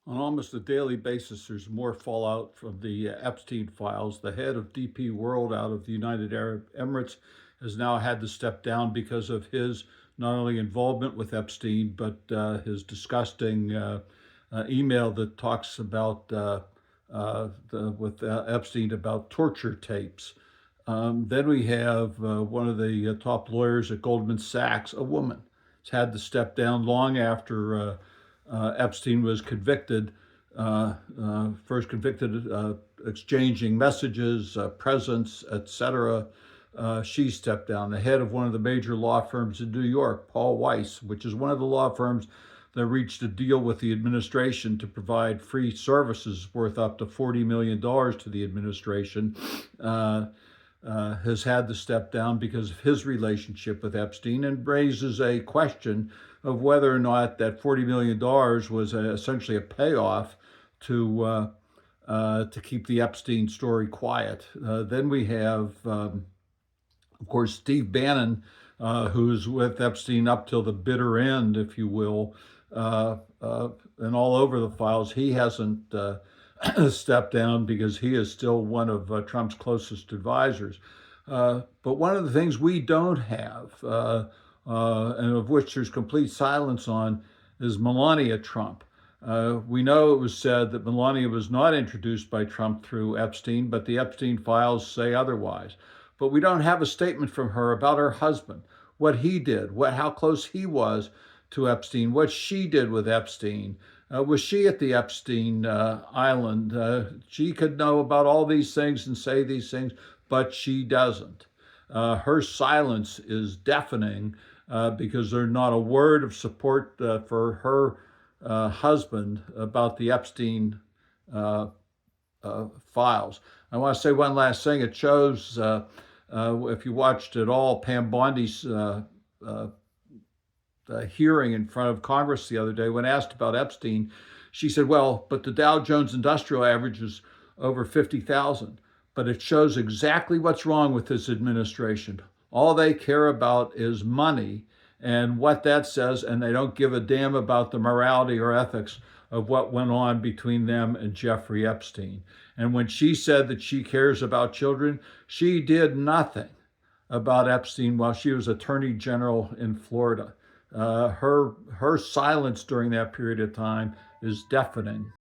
On almost a daily basis, there's more fallout from the Epstein files. The head of DP World out of the United Arab Emirates has now had to step down because of his not only involvement with Epstein, but his disgusting email that talks about with Epstein about torture tapes. Then we have one of the top lawyers at Goldman Sachs, a woman, has had to step down long after Epstein was convicted, first convicted exchanging messages, presents, etc. She stepped down. The head of one of the major law firms in New York, Paul Weiss, which is one of the law firms that reached a deal with the administration to provide free services worth up to $40 million to the administration, has had to step down because of his relationship with Epstein, and raises a question of whether or not that $40 million was essentially a payoff to keep the Epstein story quiet. Then we have, of course, Steve Bannon, who's with Epstein up till the bitter end, if you will, and all over the files. He hasn't stepped down because he is still one of Trump's closest advisors. But one of the things we don't have, and of which there's complete silence on, is Melania Trump. We know it was said that Melania was not introduced by Trump through Epstein, but the Epstein files say otherwise. But we don't have a statement from her about her husband, what he did, how close he was to Epstein, what she did with Epstein. Was she at the Epstein island? She could know about all these things and say these things, but she doesn't. Her silence is deafening because there's not a word of support for her husband about the Epstein files. I want to say one last thing. It shows, if you watched at all, Pam Bondi's hearing in front of Congress the other day, when asked about Epstein, she said, well, but the Dow Jones Industrial Average is over 50,000. But it shows exactly what's wrong with this administration. All they care about is money and what that says, and they don't give a damn about the morality or ethics of what went on between them and Jeffrey Epstein. And when she said that she cares about children, she did nothing about Epstein while she was Attorney General in Florida. Her silence during that period of time is deafening.